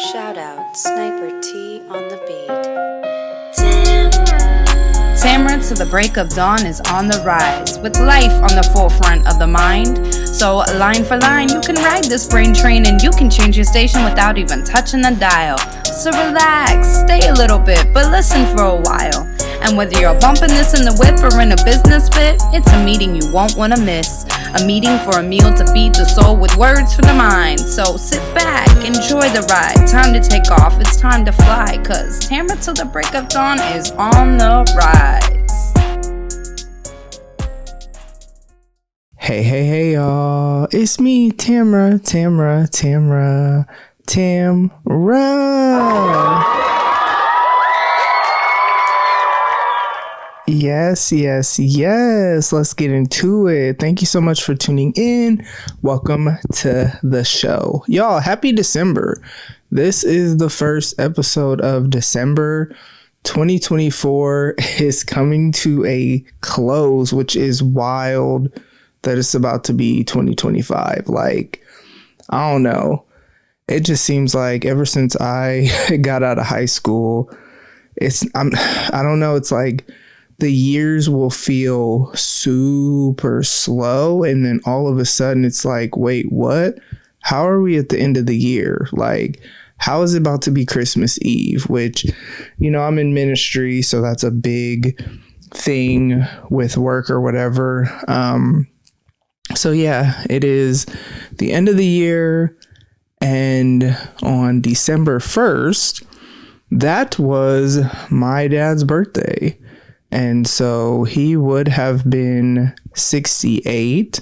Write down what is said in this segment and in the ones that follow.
Shout out Sniper T on the beat. Tamara to the break of dawn is on the rise, with life on the forefront of the mind. So line for line, you can ride this brain train and you can change your station without even touching the dial. So relax, stay a little bit, but listen for a while. And whether you're bumping this in the whip or in a business fit, it's a meeting you won't want to miss. A meeting for a meal to feed the soul with words for the mind. So sit back, enjoy the ride. Time to take off, it's time to fly. Cause Tamara till the break of dawn is on the rise. Hey, y'all. It's me, Tamara. Yes. Let's get into it. Thank you so much for tuning in. Welcome to the show. Y'all, happy December. This is the first episode of December. 2024 is coming to a close, which is wild that it's about to be 2025. Like, I don't know. It just seems like ever since I got out of high school, I don't know. It's like the years will feel super slow. And then all of a sudden it's like, wait, what? How are we at the end of the year? Like, how is it about to be Christmas Eve? Which, I'm in ministry, so that's a big thing with work or whatever. So yeah, it is the end of the year. And on December 1st, that was my dad's birthday. And so he would have been 68.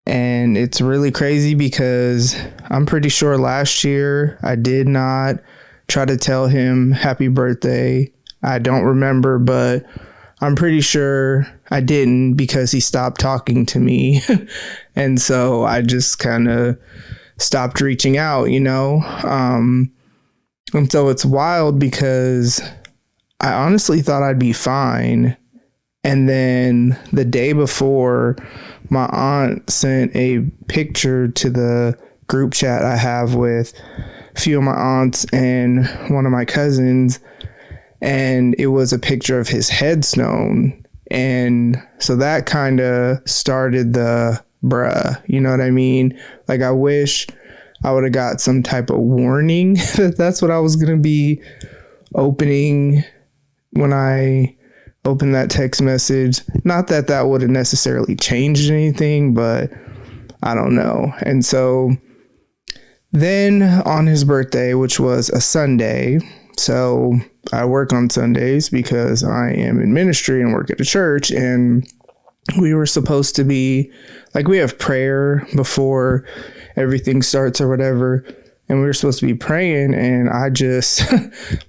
And it's really crazy because I'm pretty sure last year I did not try to tell him happy birthday. I don't remember, but I'm pretty sure I didn't because he stopped talking to me. And so I just kind of stopped reaching out, And so it's wild because I honestly thought I'd be fine. And then the day before, my aunt sent a picture to the group chat I have with a few of my aunts and one of my cousins. And it was a picture of his headstone. And so that kind of started the bruh, you know what I mean? Like, I wish I would have got some type of warning that that's what I was going to be opening when I opened that text message. Not that that would have necessarily changed anything, but I don't know. And so then on his birthday, which was a Sunday, so I work on Sundays because I am in ministry and work at a church, and we were supposed to be like, we have prayer before everything starts or whatever. And we were supposed to be praying, and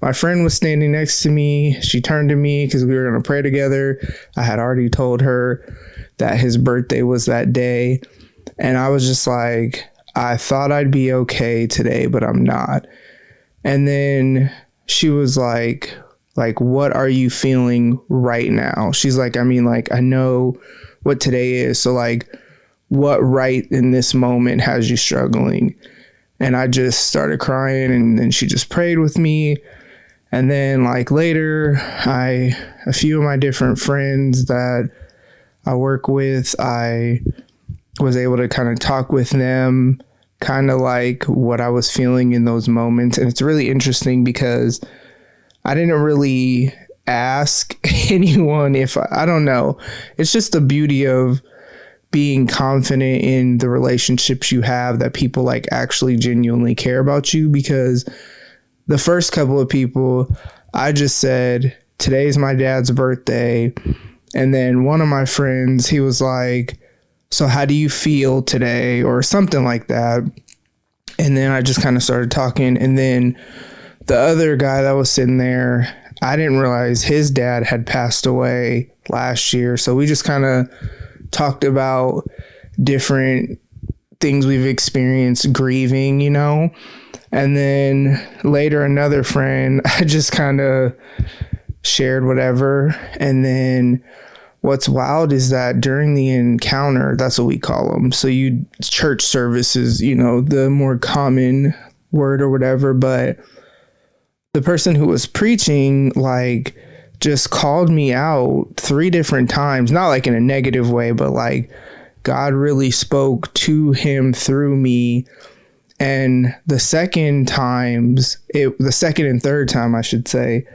my friend was standing next to me. She turned to me because we were going to pray together. I had already told her that his birthday was that day. And I was just like, I thought I'd be okay today, but I'm not. And then she was like, what are you feeling right now? She's like, I know what today is. So like, what right in this moment has you struggling? And I just started crying, and then she just prayed with me. And then like later, a few of my different friends that I work with, I was able to kind of talk with them, kind of like what I was feeling in those moments. And it's really interesting because I didn't really ask anyone I don't know. It's just the beauty of being confident in the relationships you have, that people like actually genuinely care about you. Because the first couple of people, I just said, today's my dad's birthday. And then one of my friends, he was like, so how do you feel today? Or something like that. And then I just kind of started talking. And then the other guy that was sitting there, I didn't realize his dad had passed away last year. So we just kind of talked about different things we've experienced grieving, and then later another friend, I just kind of shared whatever. And then what's wild is that during the encounter, that's what we call them. So church services, the more common word or whatever, but the person who was preaching, like, just called me out 3 different times, not like in a negative way, but like God really spoke to him through me. And the second and third time, I should say,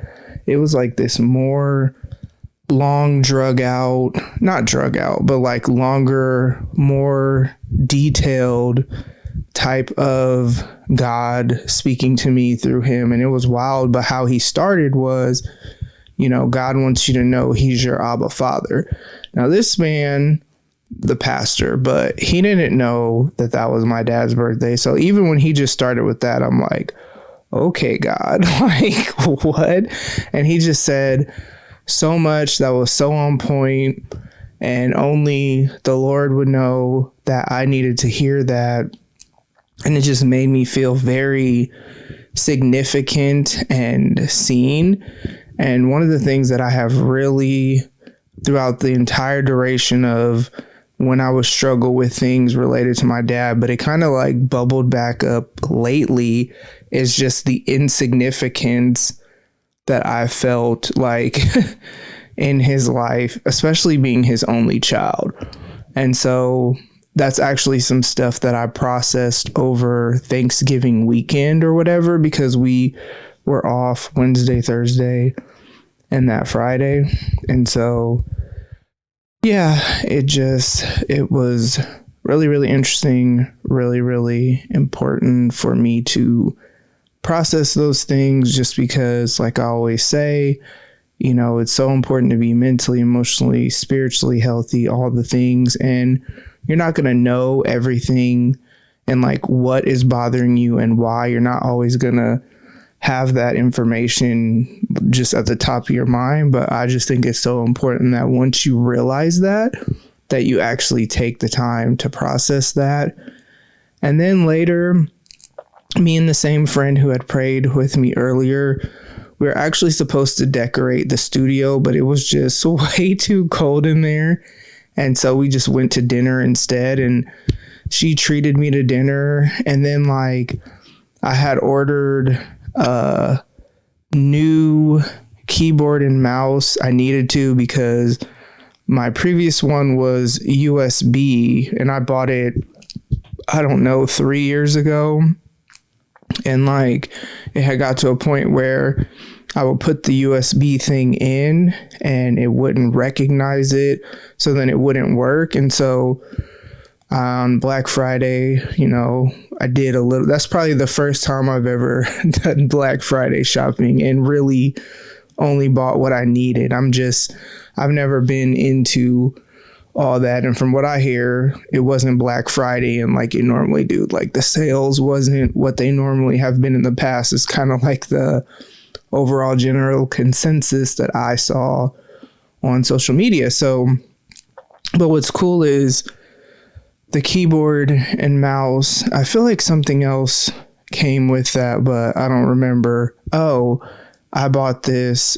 it was like this more long not drug out, but like longer, more detailed type of God speaking to me through him. And it was wild. But how he started was, God wants you to know he's your Abba Father. Now, this man, the pastor, but he didn't know that was my dad's birthday. So even when he just started with that, I'm like, okay, God, like, what? And he just said so much that was so on point, and only the Lord would know that I needed to hear that. And it just made me feel very significant and seen. And one of the things that I have really, throughout the entire duration of when I would struggle with things related to my dad, but it kind of like bubbled back up lately, is just the insignificance that I felt like in his life, especially being his only child. And so that's actually some stuff that I processed over Thanksgiving weekend or whatever, because we were off Wednesday, Thursday, and that Friday. And so, yeah, it was really, really interesting, really, really important for me to process those things, just because, like I always say, it's so important to be mentally, emotionally, spiritually healthy, all the things. And you're not going to know everything and like what is bothering you and why. You're not always going to have that information just at the top of your mind. But I just think it's so important that once you realize that you actually take the time to process that. And then later, me and the same friend who had prayed with me earlier, we were actually supposed to decorate the studio, but it was just way too cold in there. And so we just went to dinner instead, and she treated me to dinner. And then like I had ordered a new keyboard and mouse. I needed to, because my previous one was USB and I bought it, I don't know, 3 years ago. And like it had got to a point where I would put the USB thing in and it wouldn't recognize it. So then it wouldn't work. And so on Black Friday, I did a little, that's probably the first time I've ever done Black Friday shopping and really only bought what I needed. I've never been into all that. And from what I hear, it wasn't Black Friday and like it normally do. Like the sales wasn't what they normally have been in the past. It's kind of like the overall general consensus that I saw on social media. So, but what's cool is the keyboard and mouse. I feel like something else came with that, but I don't remember. Oh, I bought this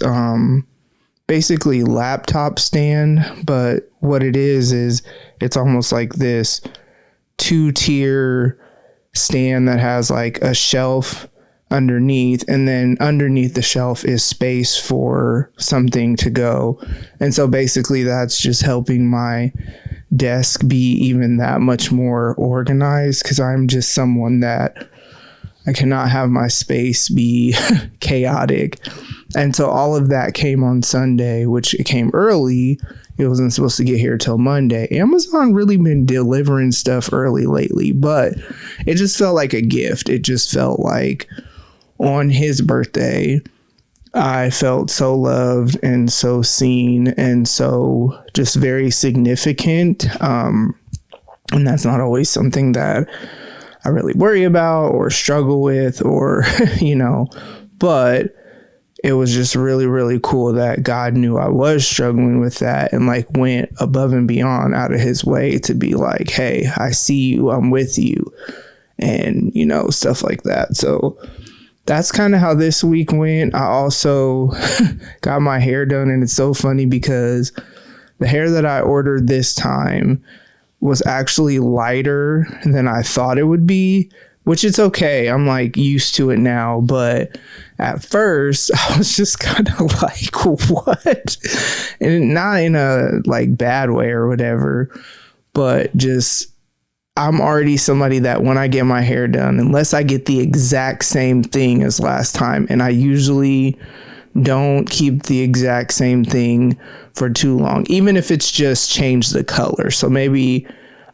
basically laptop stand, but what it is it's almost like this 2-tier stand that has like a shelf underneath, and then underneath the shelf is space for something to go. And so basically that's just helping my desk be even that much more organized, because I'm just someone that I cannot have my space be chaotic. And so all of that came on Sunday, which it came early. It wasn't supposed to get here till Monday. Amazon really been delivering stuff early lately, but it just felt like a gift. It just felt like on his birthday, I felt so loved and so seen and so just very significant. And that's not always something that I really worry about or struggle with or, but it was just really, really cool that God knew I was struggling with that and like went above and beyond out of his way to be like, hey, I see you, I'm with you, and, stuff like that. So that's kind of how this week went. I also got my hair done, and it's so funny because the hair that I ordered this time was actually lighter than I thought it would be, which it's okay. I'm like used to it now. But at first I was just kind of like, what? And not in a like bad way or whatever, but just I'm already somebody that when I get my hair done, unless I get the exact same thing as last time, and I usually don't keep the exact same thing for too long, even if it's just changed the color. So maybe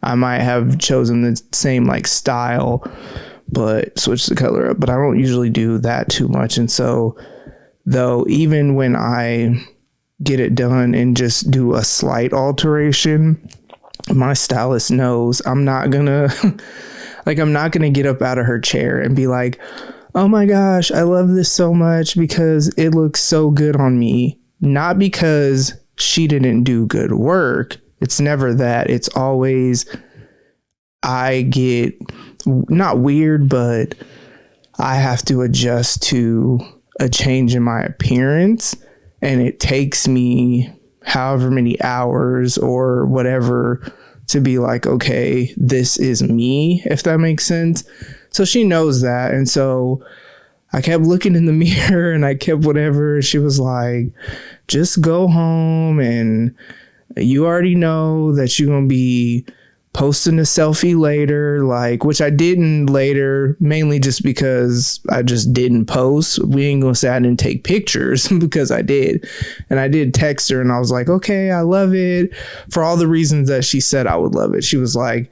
I might have chosen the same like style, but switch the color up. But I don't usually do that too much. And so though, even when I get it done and just do a slight alteration, my stylist knows I'm not gonna get up out of her chair and be like, oh my gosh, I love this so much because it looks so good on me. Not because she didn't do good work. It's never that. It's always I get not weird, but I have to adjust to a change in my appearance, and it takes me however many hours or whatever to be like, okay, this is me, if that makes sense. So she knows that. And so I kept looking in the mirror and I kept whatever. She was like, just go home and you already know that you're going to be posting a selfie later, like, which I didn't later, mainly just because I just didn't post. We ain't gonna say I didn't take pictures because I did. And I did text her and I was like, okay, I love it for all the reasons that she said I would love it. She was like,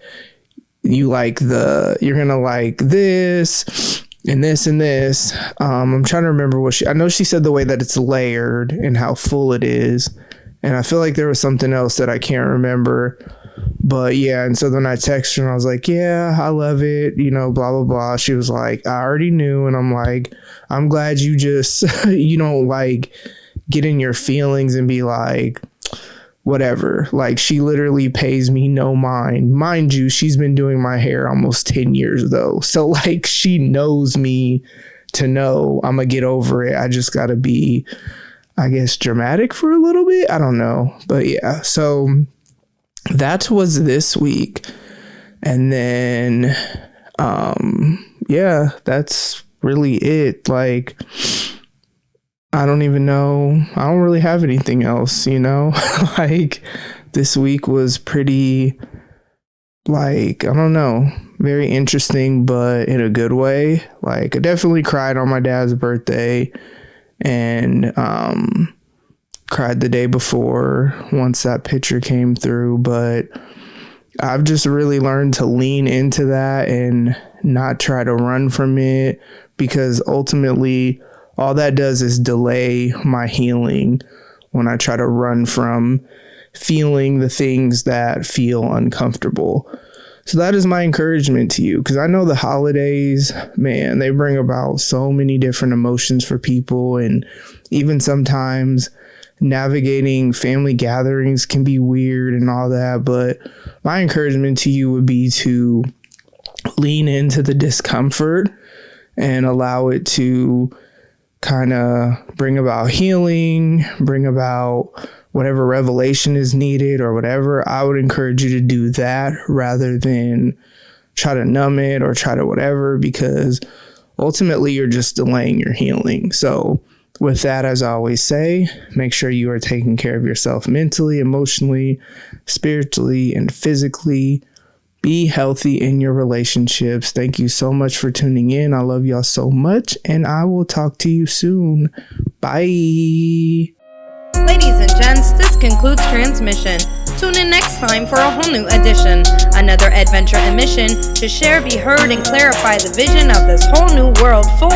you're gonna like this and this and this. I'm trying to remember I know she said the way that it's layered and how full it is. And I feel like there was something else that I can't remember. But yeah, and so then I texted her and I was like, yeah, I love it, blah, blah, blah. She was like, I already knew. And I'm like, I'm glad you just, you don't like get in your feelings and be like, whatever. Like, she literally pays me no mind. Mind you, she's been doing my hair almost 10 years though. So like, she knows me to know I'm going to get over it. I just got to be, I guess, dramatic for a little bit. I don't know. But yeah, so that was this week. And then yeah, that's really it. Like, I don't even know. I don't really have anything else, like, this week was pretty, like, I don't know, very interesting, but in a good way. Like, I definitely cried on my dad's birthday and cried the day before once that picture came through, but I've just really learned to lean into that and not try to run from it, because ultimately all that does is delay my healing when I try to run from feeling the things that feel uncomfortable. So that is my encouragement to you, because I know the holidays, man, they bring about so many different emotions for people, and even sometimes navigating family gatherings can be weird and all that. But my encouragement to you would be to lean into the discomfort and allow it to kind of bring about healing, bring about whatever revelation is needed or whatever. I would encourage you to do that rather than try to numb it or try to whatever, because ultimately you're just delaying your healing. So with that, as I always say, make sure you are taking care of yourself mentally, emotionally, spiritually, and physically. Be healthy in your relationships. Thank you so much for tuning in. I love y'all so much, and I will talk to you soon. Bye. Ladies and gents, this concludes transmission. Tune in next time for a whole new edition. Another adventure and mission to share, be heard, and clarify the vision of this whole new world for